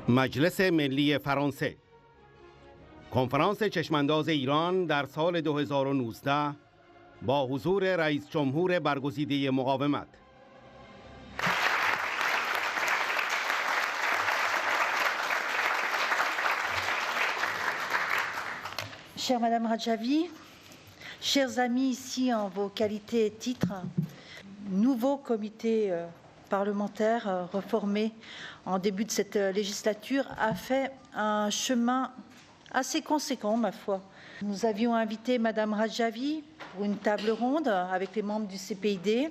مجلس ملی فرانسه کنفرانس چشمانداز ایران در سال 2019 با حضور رئیس جمهور برگزیده مقاومت. Chère Madame Radjavi, chers amis ici en vos qualités et titres, nouveau comité parlementaire reformé en début de cette législature a fait un chemin assez conséquent, ma foi. Nous avions invité Madame Radjavi pour une table ronde avec les membres du CPID.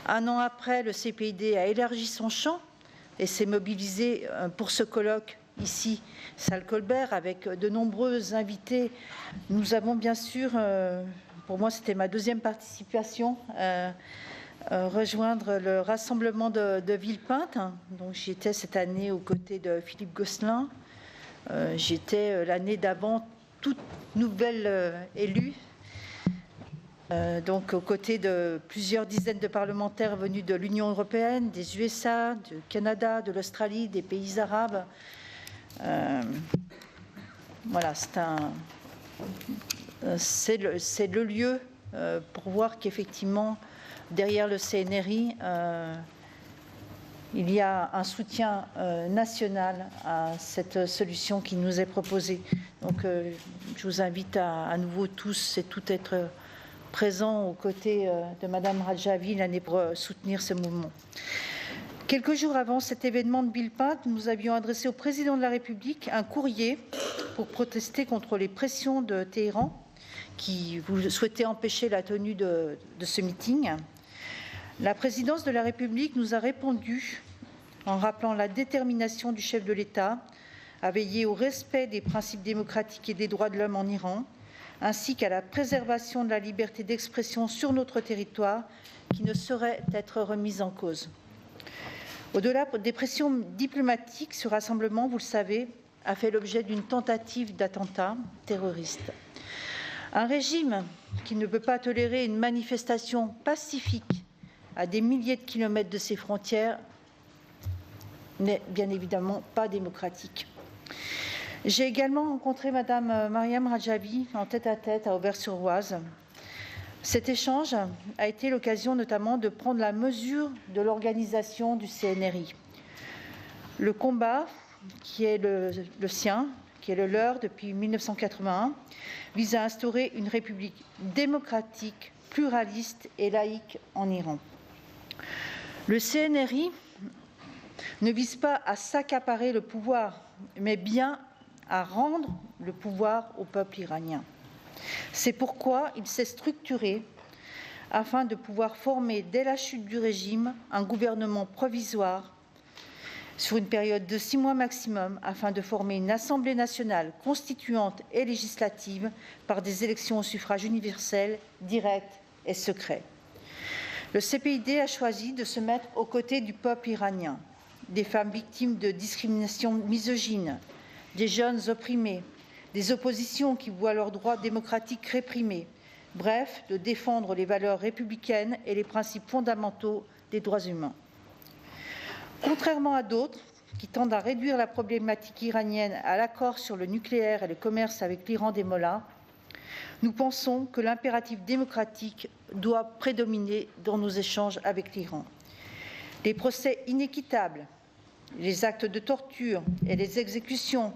Un an après, le CPID a élargi son champ et s'est mobilisé pour ce colloque ici, salle Colbert, avec de nombreux invités. Nous avons bien sûr, pour moi c'était ma deuxième participation, rejoindre le rassemblement de Villepinte. Donc j'étais cette année aux côtés de Philippe Gosselin. J'étais l'année d'avant toute nouvelle élue. Donc aux côtés de plusieurs dizaines de parlementaires venus de l'Union européenne, des USA, du Canada, de l'Australie, des pays arabes. Voilà, c'est le lieu pour voir qu'effectivement, derrière le CNRI, il y a un soutien national à cette solution qui nous est proposée. Donc, je vous invite à nouveau tous et toutes être présents aux côtés de Madame Radjavi l'année pour soutenir ce mouvement. Quelques jours avant cet événement de Villepinte, nous avions adressé au président de la République un courrier pour protester contre les pressions de Téhéran qui souhaitait empêcher la tenue de ce meeting. La présidence de la République nous a répondu en rappelant la détermination du chef de l'État à veiller au respect des principes démocratiques et des droits de l'homme en Iran, ainsi qu'à la préservation de la liberté d'expression sur notre territoire qui ne saurait être remise en cause. Au-delà des pressions diplomatiques, ce rassemblement, vous le savez, a fait l'objet d'une tentative d'attentat terroriste. Un régime qui ne peut pas tolérer une manifestation pacifique à des milliers de kilomètres de ses frontières n'est bien évidemment pas démocratique. J'ai également rencontré Madame Mariam Radjavi en tête-à-tête à Auvers-sur-Oise. Cet échange a été l'occasion notamment de prendre la mesure de l'organisation du CNRI. Le combat qui est le sien, qui est le leur depuis 1981, vise à instaurer une république démocratique, pluraliste et laïque en Iran. Le CNRI ne vise pas à s'accaparer le pouvoir, mais bien à rendre le pouvoir au peuple iranien. C'est pourquoi il s'est structuré afin de pouvoir former, dès la chute du régime, un gouvernement provisoire sur une période de 6 mois maximum, afin de former une Assemblée nationale constituante et législative par des élections au suffrage universel, direct et secret. Le CPID a choisi de se mettre aux côtés du peuple iranien, des femmes victimes de discrimination misogyne, des jeunes opprimés, des oppositions qui voient leurs droits démocratiques réprimés, bref, de défendre les valeurs républicaines et les principes fondamentaux des droits humains. Contrairement à d'autres qui tendent à réduire la problématique iranienne à l'accord sur le nucléaire et le commerce avec l'Iran des mollahs, nous pensons que l'impératif démocratique doit prédominer dans nos échanges avec l'Iran. Les procès inéquitables, les actes de torture et les exécutions,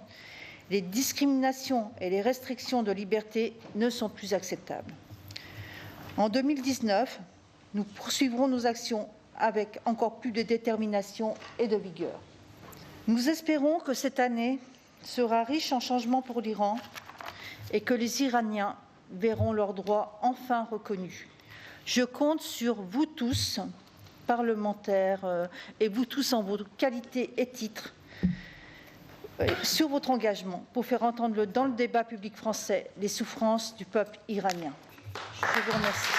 les discriminations et les restrictions de liberté ne sont plus acceptables. En 2019, nous poursuivrons nos actions avec encore plus de détermination et de vigueur. Nous espérons que cette année sera riche en changements pour l'Iran et que les Iraniens verront leurs droits enfin reconnus. Je compte sur vous tous, parlementaires, et vous tous en vos qualités et titres, sur votre engagement pour faire entendre dans le débat public français les souffrances du peuple iranien. Je vous remercie.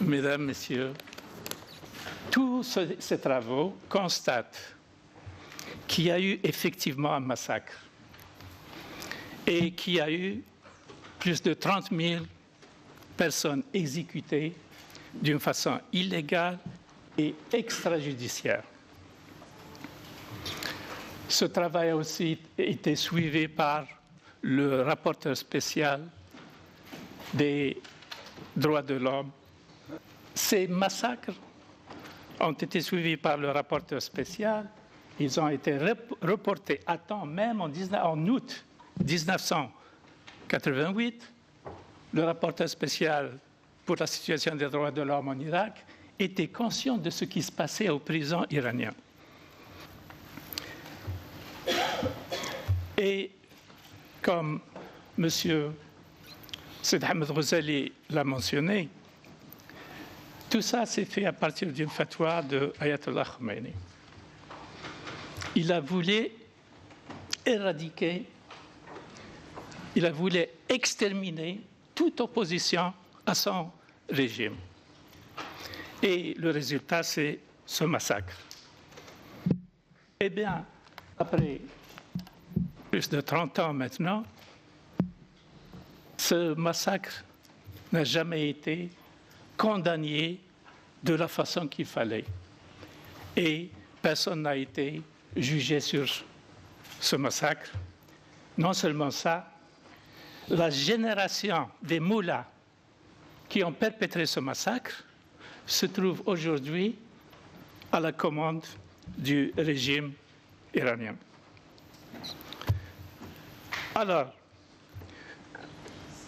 Mesdames, Messieurs, tous ces travaux constatent qu'il y a eu effectivement un massacre et qu'il y a eu plus de 30 000 personnes exécutées d'une façon illégale et extrajudiciaire. Ce travail a aussi été suivi par le rapporteur spécial des droits de l'homme. Ces massacres ont été suivis par le rapporteur spécial. Ils ont été reportés à temps, même en août 1988. Le rapporteur spécial pour la situation des droits de l'homme en Irak était conscient de ce qui se passait aux prisons iraniennes. Et comme M. Said Ahmed Ghazali l'a mentionné, tout ça s'est fait à partir d'une fatwa de Ayatollah Khomeini. Il a voulu éradiquer, il a voulu exterminer toute opposition à son régime. Et le résultat, c'est ce massacre. Eh bien, après plus de 30 ans maintenant, ce massacre n'a jamais été condamné de la façon qu'il fallait. Et personne n'a été jugé sur ce massacre. Non seulement ça, la génération des moullas qui ont perpétré ce massacre se trouve aujourd'hui à la commande du régime iranien. Alors,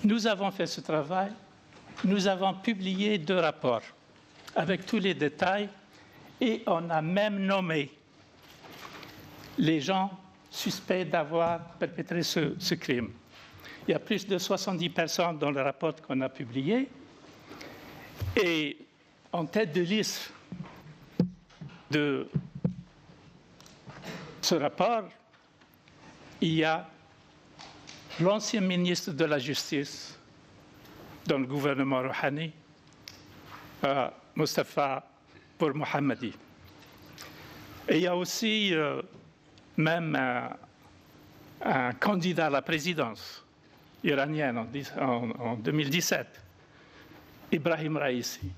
nous avons fait ce travail, nous avons publié 2 rapports avec tous les détails et on a même nommé les gens suspects d'avoir perpétré ce crime. Il y a plus de 70 personnes dans le rapport qu'on a publié et en tête de liste de ce rapport, il y a l'ancien ministre de la Justice dans le gouvernement Rouhani, Mustafa Pour Mohammadi. Et il y a aussi même un candidat à la présidence iranienne en 2017, Ibrahim Raisi.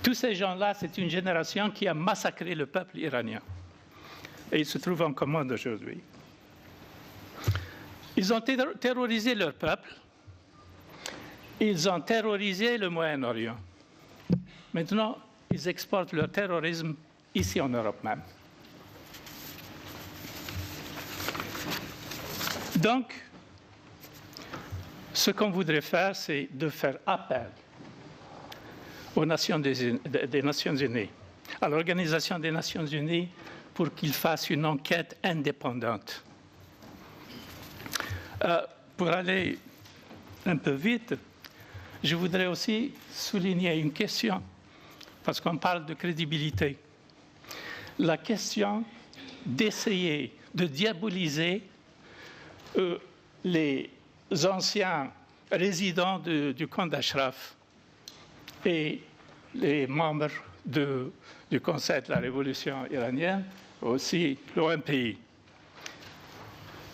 Tous ces gens-là, c'est une génération qui a massacré le peuple iranien. Et ils se trouvent en commande aujourd'hui. Ils ont terrorisé leur peuple. Ils ont terrorisé le Moyen-Orient. Maintenant, ils exportent leur terrorisme ici en Europe même. Donc, ce qu'on voudrait faire, c'est de faire appel aux Nations des Nations Unies, à l'Organisation des Nations Unies, pour qu'ils fassent une enquête indépendante. Pour aller un peu vite, je voudrais aussi souligner une question, parce qu'on parle de crédibilité. La question d'essayer de diaboliser les anciens résidents du camp d'Ashraf et les membres du Conseil de la Révolution iranienne, aussi l'OMPI.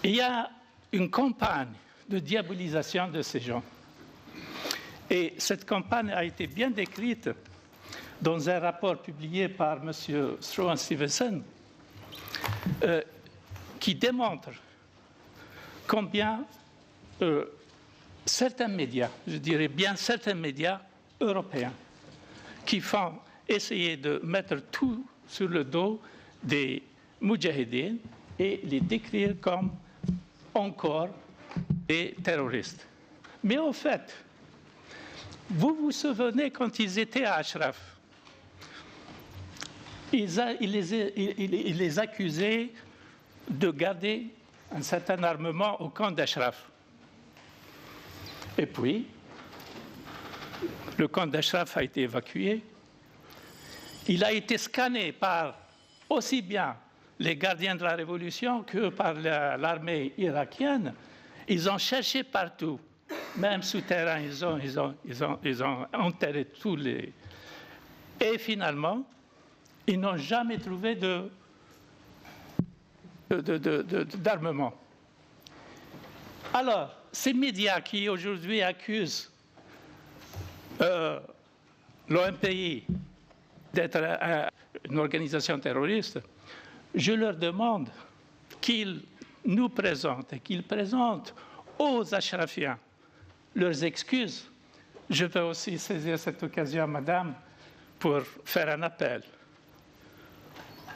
Il y a une campagne de diabolisation de ces gens. Et cette campagne a été bien décrite dans un rapport publié par M. Struan Stevenson, qui démontre combien certains médias, je dirais bien certains médias européens, qui font essayer de mettre tout sur le dos des moudjahidines et les décrire comme encore des terroristes. Mais en fait, vous vous souvenez quand ils étaient à Ashraf, ils les accusaient de garder un certain armement au camp d'Ashraf. Et puis, le camp d'Ashraf a été évacué. Il a été scanné par aussi bien les gardiens de la Révolution que par l'armée irakienne. Ils ont cherché partout, même souterrain, ils ont enterré tous les... Et finalement, ils n'ont jamais trouvé d'armement. Alors, ces médias qui aujourd'hui accusent l'OMPI d'être une organisation terroriste, je leur demande qu'ils nous présentent et qu'ils présentent aux Ashrafiens leurs excuses. Je veux aussi saisir cette occasion, Madame, pour faire un appel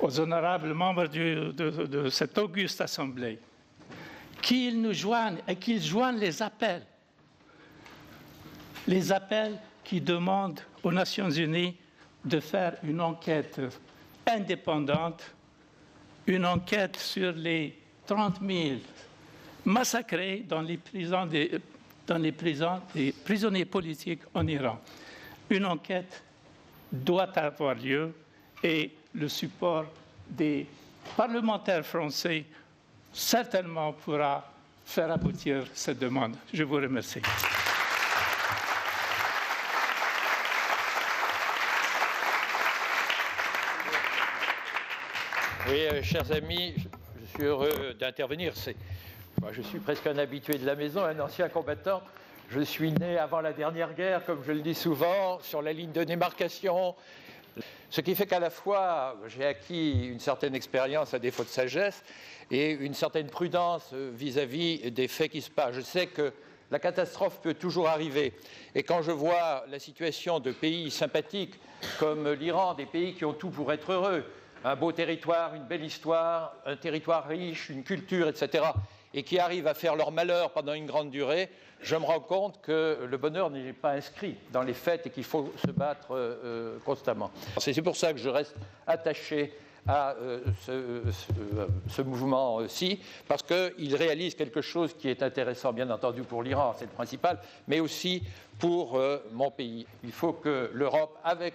aux honorables membres de cette auguste Assemblée, qu'ils nous joignent et qu'ils joignent les appels qui demandent aux Nations Unies de faire une enquête indépendante, une enquête sur les 30 000 massacrés dans les prisons des prisonniers politiques en Iran. Une enquête doit avoir lieu et le support des parlementaires français certainement pourra faire aboutir cette demande. Je vous remercie. Oui, chers amis, je suis heureux d'intervenir. Je suis presque un habitué de la maison, un ancien combattant. Je suis né avant la dernière guerre, comme je le dis souvent, sur la ligne de démarcation. Ce qui fait qu'à la fois, j'ai acquis une certaine expérience à défaut de sagesse et une certaine prudence vis-à-vis des faits qui se passent. Je sais que la catastrophe peut toujours arriver. Et quand je vois la situation de pays sympathiques comme l'Iran, des pays qui ont tout pour être heureux, un beau territoire, une belle histoire, un territoire riche, une culture, etc., et qui arrivent à faire leur malheur pendant une grande durée, je me rends compte que le bonheur n'est pas inscrit dans les faits et qu'il faut se battre constamment. C'est pour ça que je reste attaché à ce mouvement-ci, parce qu'il réalise quelque chose qui est intéressant, bien entendu, pour l'Iran, c'est le principal, mais aussi pour mon pays. Il faut que l'Europe, avec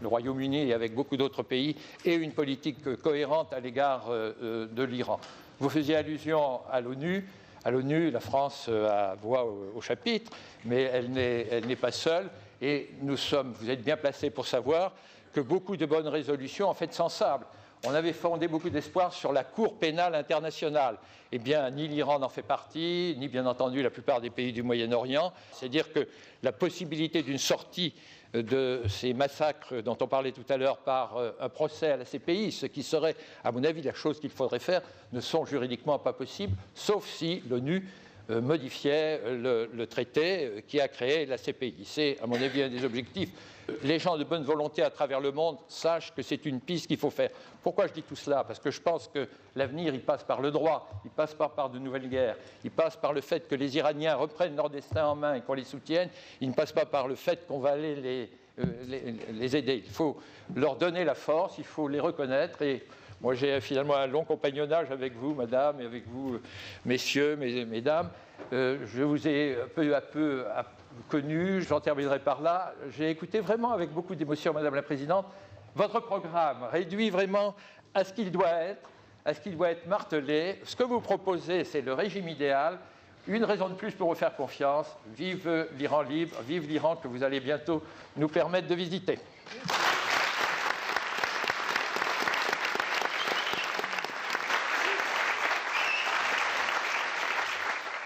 le Royaume-Uni et avec beaucoup d'autres pays, ait une politique cohérente à l'égard de l'Iran. Vous faisiez allusion à l'ONU. À l'ONU, la France a voix au chapitre, mais elle n'est pas seule. Et vous êtes bien placés pour savoir que beaucoup de bonnes résolutions, en fait, s'ensablent. On avait fondé beaucoup d'espoir sur la Cour pénale internationale. Eh bien, ni l'Iran n'en fait partie, ni bien entendu la plupart des pays du Moyen-Orient. C'est-à-dire que la possibilité d'une sortie de ces massacres dont on parlait tout à l'heure par un procès à la CPI, ce qui serait, à mon avis, la chose qu'il faudrait faire, ne sont juridiquement pas possibles, sauf si l'ONU modifiait le traité qui a créé la CPI. C'est, à mon avis, un des objectifs. Les gens de bonne volonté à travers le monde sachent que c'est une piste qu'il faut faire. Pourquoi je dis tout cela? Parce que je pense que l'avenir, il passe par le droit, il passe pas par de nouvelles guerres, il passe par le fait que les Iraniens reprennent leur destin en main et qu'on les soutienne, il ne passe pas par le fait qu'on va aller les aider. Il faut leur donner la force, il faut les reconnaître. Et moi, j'ai finalement un long compagnonnage avec vous, madame, et avec vous, messieurs, mesdames. Je vous ai peu à peu connu, j'en terminerai par là. J'ai écouté vraiment avec beaucoup d'émotion, madame la présidente, votre programme réduit vraiment à ce qu'il doit être martelé. Ce que vous proposez, c'est le régime idéal. Une raison de plus pour vous faire confiance. Vive l'Iran libre, vive l'Iran que vous allez bientôt nous permettre de visiter.